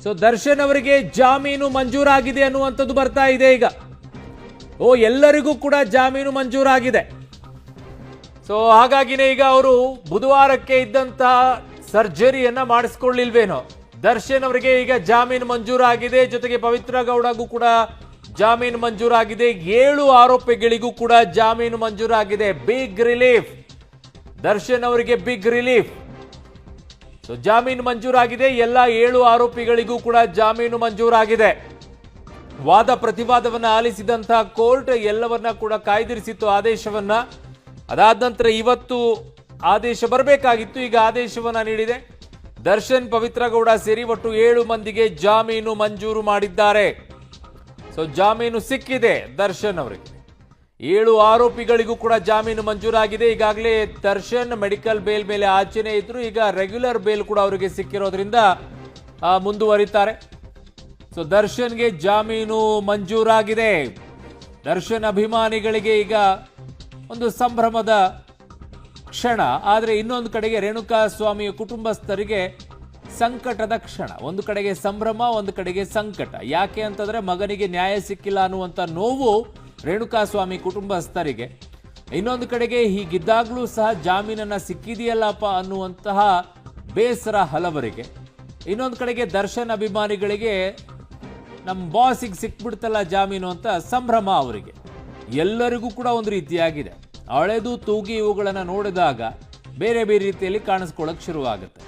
So Darshan ಅವರಿಗೆ ಜಾಮೀನು ಮಂಜೂರಾಗಿದೆ ಅನ್ನುವಂಥದ್ದು ಬರ್ತಾ ಇದೆ ಈಗ. ಎಲ್ಲರಿಗೂ ಕೂಡ ಜಾಮೀನು ಮಂಜೂರಾಗಿದೆ. ಸೊ ಹಾಗಾಗಿನೇ ಈಗ ಅವರು ಬುಧವಾರಕ್ಕೆ ಇದ್ದಂತಹ ಸರ್ಜರಿಯನ್ನ ಮಾಡಿಸ್ಕೊಳ್ಳಿಲ್ವೇನೋ. ದರ್ಶನ್ ಅವರಿಗೆ ಈಗ ಜಾಮೀನು ಮಂಜೂರಾಗಿದೆ. ಜೊತೆಗೆ ಪವಿತ್ರ ಗೌಡಗೂ ಕೂಡ ಜಾಮೀನು ಮಂಜೂರಾಗಿದೆ. 7 ಆರೋಪಿಗಳಿಗೂ ಕೂಡ ಜಾಮೀನು ಮಂಜೂರಾಗಿದೆ. Big relief. ದರ್ಶನ್ ಅವರಿಗೆ ಬಿಗ್ ರಿಲೀಫ್. ಸೊ ಜಾಮೀನು ಮಂಜೂರಾಗಿದೆ. ಎಲ್ಲ 7 ಆರೋಪಿಗಳಿಗೂ ಕೂಡ ಜಾಮೀನು ಮಂಜೂರಾಗಿದೆ. ವಾದ ಪ್ರತಿವಾದವನ್ನ ಆಲಿಸಿದಂತಹ ಕೋರ್ಟ್ ಎಲ್ಲವನ್ನ ಕೂಡ ಕಾಯ್ದಿರಿಸಿತ್ತು ಆದೇಶವನ್ನ. ಅದಾದ ನಂತರ ಇವತ್ತು ಆದೇಶ ಬರಬೇಕಾಗಿತ್ತು. ಈಗ ಆದೇಶವನ್ನ ನೀಡಿದೆ. ದರ್ಶನ್, ಪವಿತ್ರ ಗೌಡ ಸೇರಿ ಒಟ್ಟು 7 ಮಂದಿಗೆ ಜಾಮೀನು ಮಂಜೂರು ಮಾಡಿದ್ದಾರೆ. ಸೊ ಜಾಮೀನು ಸಿಕ್ಕಿದೆ ದರ್ಶನ್ ಅವರಿಗೆ. 7 ಆರೋಪಿಗಳಿಗೂ ಕೂಡ ಜಾಮೀನು ಮಂಜೂರಾಗಿದೆ. ಈಗಾಗಲೇ ದರ್ಶನ್ ಮೆಡಿಕಲ್ ಬೇಲ್ ಮೇಲೆ ಆಚೆನೆ ಇದ್ರು. ಈಗ ರೆಗ್ಯುಲರ್ ಬೇಲ್ ಕೂಡ ಅವರಿಗೆ ಸಿಕ್ಕಿರೋದ್ರಿಂದ ಮುಂದುವರಿತಾರೆ. ಸೊ ದರ್ಶನ್ಗೆ ಜಾಮೀನು ಮಂಜೂರಾಗಿದೆ. ದರ್ಶನ್ ಅಭಿಮಾನಿಗಳಿಗೆ ಈಗ ಒಂದು ಸಂಭ್ರಮದ ಕ್ಷಣ. ಆದರೆ ಇನ್ನೊಂದು ಕಡೆಗೆ ರೇಣುಕಾ ಸ್ವಾಮಿಯ ಕುಟುಂಬಸ್ಥರಿಗೆ ಸಂಕಟದ ಕ್ಷಣ. ಒಂದು ಕಡೆಗೆ ಸಂಭ್ರಮ, ಒಂದು ಕಡೆಗೆ ಸಂಕಟ. ಯಾಕೆ ಅಂತಂದ್ರೆ ಮಗನಿಗೆ ನ್ಯಾಯ ಸಿಕ್ಕಿಲ್ಲ ಅನ್ನುವಂಥ ನೋವು ರೇಣುಕಾ ಸ್ವಾಮಿ ಕುಟುಂಬಸ್ಥರಿಗೆ. ಇನ್ನೊಂದು ಕಡೆಗೆ ಹೀಗಿದ್ದಾಗಲೂ ಸಹ ಜಾಮೀನನ್ನ ಸಿಕ್ಕಿದೆಯಲ್ಲಪ್ಪ ಅನ್ನುವಂತಹ ಬೇಸರ ಹಲವರಿಗೆ. ಇನ್ನೊಂದು ಕಡೆಗೆ ದರ್ಶನ್ ಅಭಿಮಾನಿಗಳಿಗೆ ನಮ್ಮ ಬಾಸಿಗೆ ಸಿಕ್ಬಿಡ್ತಲ್ಲ ಜಾಮೀನು ಅಂತ ಸಂಭ್ರಮ ಅವರಿಗೆ. ಎಲ್ಲರಿಗೂ ಕೂಡ ಒಂದು ರೀತಿಯಾಗಿದೆ. ಹಳೆದು ತೂಗಿ ಇವುಗಳನ್ನು ನೋಡಿದಾಗ ಬೇರೆ ಬೇರೆ ರೀತಿಯಲ್ಲಿ ಕಾಣಿಸ್ಕೊಳ್ಳೋಕೆ ಶುರುವಾಗುತ್ತೆ.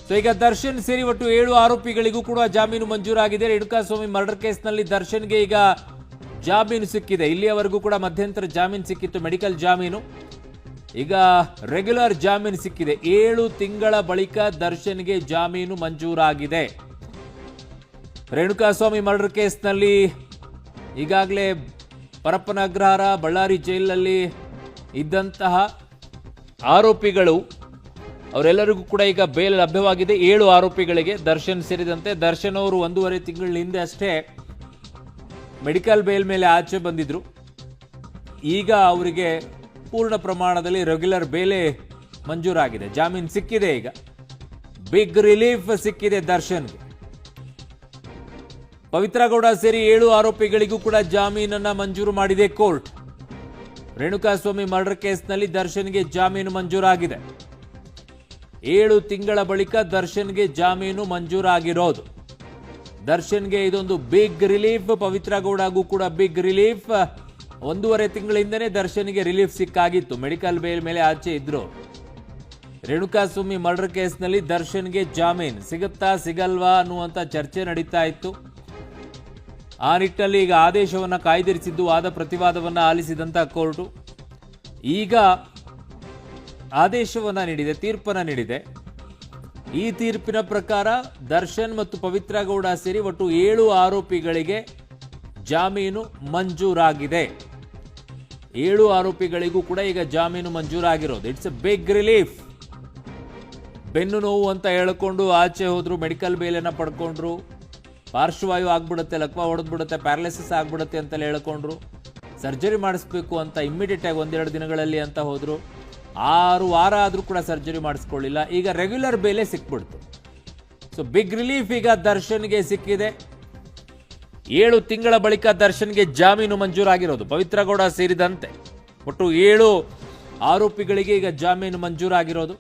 ಸೊ ಈಗ ದರ್ಶನ್ ಸೇರಿ ಒಟ್ಟು 7 ಆರೋಪಿಗಳಿಗೂ ಕೂಡ ಜಾಮೀನು ಮಂಜೂರಾಗಿದೆ. ರೇಣುಕಾ ಸ್ವಾಮಿ ಮರ್ಡರ್ ಕೇಸ್ನಲ್ಲಿ ದರ್ಶನ್ಗೆ ಈಗ ಜಾಮೀನು ಸಿಕ್ಕಿದೆ. ಇಲ್ಲಿಯವರೆಗೂ ಕೂಡ ಮಧ್ಯಂತರ ಜಾಮೀನು ಸಿಕ್ಕಿತ್ತು, ಮೆಡಿಕಲ್ ಜಾಮೀನು. ಈಗ ರೆಗ್ಯುಲರ್ ಜಾಮೀನು ಸಿಕ್ಕಿದೆ. 7 ತಿಂಗಳ ಬಳಿಕ ದರ್ಶನ್ಗೆ ಜಾಮೀನು ಮಂಜೂರಾಗಿದೆ. ರೇಣುಕಾ ಸ್ವಾಮಿ ಮರ್ಡರ್ ಕೇಸ್ನಲ್ಲಿ ಈಗಾಗಲೇ ಪರಪ್ಪನ ಅಗ್ರಹಾರ, ಬಳ್ಳಾರಿ ಜೈಲಿನಲ್ಲಿ ಇದ್ದಂತಹ ಆರೋಪಿಗಳು ಅವರೆಲ್ಲರಿಗೂ ಕೂಡ ಈಗ ಬೇಲ್ ಲಭ್ಯವಾಗಿದೆ. 7 ಆರೋಪಿಗಳಿಗೆ, ದರ್ಶನ್ ಸೇರಿದಂತೆ. ದರ್ಶನ್ ಅವರು 1.5 ತಿಂಗಳ ಹಿಂದೆ ಅಷ್ಟೇ ಮೆಡಿಕಲ್ ಬೇಲ್ ಮೇಲೆ ಆಚೆ ಬಂದಿದ್ರು. ಈಗ ಅವರಿಗೆ ಪೂರ್ಣ ಪ್ರಮಾಣದಲ್ಲಿ ರೆಗ್ಯುಲರ್ ಬೇಲೆ ಮಂಜೂರಾಗಿದೆ. ಜಾಮೀನು ಸಿಕ್ಕಿದೆ. ಈಗ ಬಿಗ್ ರಿಲೀಫ್ ಸಿಕ್ಕಿದೆ ದರ್ಶನ್ಗೆ. ಪವಿತ್ರ ಗೌಡ ಸೇರಿ 7 ಆರೋಪಿಗಳಿಗೂ ಕೂಡ ಜಾಮೀನನ್ನ ಮಂಜೂರು ಮಾಡಿದೆ ಕೋರ್ಟ್. ರೇಣುಕಾ ಸ್ವಾಮಿ ಮರ್ಡರ್ ಕೇಸ್ನಲ್ಲಿ ದರ್ಶನ್ಗೆ ಜಾಮೀನು ಮಂಜೂರಾಗಿದೆ. 7 ತಿಂಗಳ ಬಳಿಕ ದರ್ಶನ್ಗೆ ಜಾಮೀನು ಮಂಜೂರಾಗಿರೋದು. ದರ್ಶನ್ಗೆ ಇದೊಂದು ಬಿಗ್ ರಿಲೀಫ್. ಪವಿತ್ರ ಗೌಡಗೂ ಕೂಡ ಬಿಗ್ ರಿಲೀಫ್. 1.5 ತಿಂಗಳಿಂದನೇ ದರ್ಶನ್ಗೆ ರಿಲೀಫ್ ಸಿಕ್ಕಾಗಿತ್ತು. ಮೆಡಿಕಲ್ ಬೇಲ್ ಮೇಲೆ ಆಚೆ ಇದ್ರು. ರೇಣುಕಾ ಸ್ವಾಮಿ ಮರ್ಡರ್ ಕೇಸ್ನಲ್ಲಿ ದರ್ಶನ್ಗೆ ಜಾಮೀನು ಸಿಗುತ್ತಾ ಸಿಗಲ್ವಾ ಅನ್ನುವಂಥ ಚರ್ಚೆ ನಡೀತಾ ಇತ್ತು. ಆ ನಿಟ್ಟಿನಲ್ಲಿ ಈಗ ಆದೇಶವನ್ನು ಕಾಯ್ದಿರಿಸಿದ್ದು. ವಾದ ಪ್ರತಿವಾದವನ್ನು ಆಲಿಸಿದಂಥ ಕೋರ್ಟು ಈಗ ಆದೇಶವನ್ನು ನೀಡಿದೆ, ತೀರ್ಪನ್ನು ನೀಡಿದೆ. ಈ ತೀರ್ಪಿನ ಪ್ರಕಾರ ದರ್ಶನ್ ಮತ್ತು ಪವಿತ್ರ ಗೌಡ ಸೇರಿ ಒಟ್ಟು 7 ಆರೋಪಿಗಳಿಗೆ ಜಾಮೀನು ಮಂಜೂರಾಗಿದೆ. 7 ಆರೋಪಿಗಳಿಗೂ ಕೂಡ ಈಗ ಜಾಮೀನು ಮಂಜೂರಾಗಿರೋದು. It's a big relief. ಬೆನ್ನು ನೋವು ಅಂತ ಹೇಳಿಕೊಂಡು ಆಚೆ ಹೋದ್ರು, ಮೆಡಿಕಲ್ ಬೇಲನ್ನು ಪಡ್ಕೊಂಡ್ರು. ಪಾರ್ಶ್ವವಾಯು ಆಗ್ಬಿಡುತ್ತೆ, ಲಕ್ವ ಹೊಡೆದ್ಬಿಡುತ್ತೆ, ಪ್ಯಾರಲಿಸಿಸ್ ಆಗ್ಬಿಡುತ್ತೆ ಅಂತಲೇ ಹೇಳ್ಕೊಂಡ್ರು. ಸರ್ಜರಿ ಮಾಡಿಸ್ಬೇಕು ಅಂತ ಇಮ್ಮಿಡಿಯೇಟ್ ಆಗಿ 1-2 ದಿನಗಳಲ್ಲಿ ಅಂತ ಹೋದ್ರು. 6 ವಾರ ಆದರೂ ಕೂಡ ಸರ್ಜರಿ ಮಾಡಿಸ್ಕೊಳ್ಳಿಲ್ಲ. ಈಗ ರೆಗ್ಯುಲರ್ ಬೇಲೆ ಸಿಕ್ಬಿಡ್ತು. ಸೊ ಬಿಗ್ ರಿಲೀಫ್ ಈಗ ದರ್ಶನ್ಗೆ ಸಿಕ್ಕಿದೆ. 7 ತಿಂಗಳ ಬಳಿಕ ದರ್ಶನ್ಗೆ ಜಾಮೀನು ಮಂಜೂರಾಗಿರೋದು. ಪವಿತ್ರ ಗೌಡ ಸೇರಿದಂತೆ ಒಟ್ಟು 7 ಆರೋಪಿಗಳಿಗೆ ಈಗ ಜಾಮೀನು ಮಂಜೂರಾಗಿರೋದು.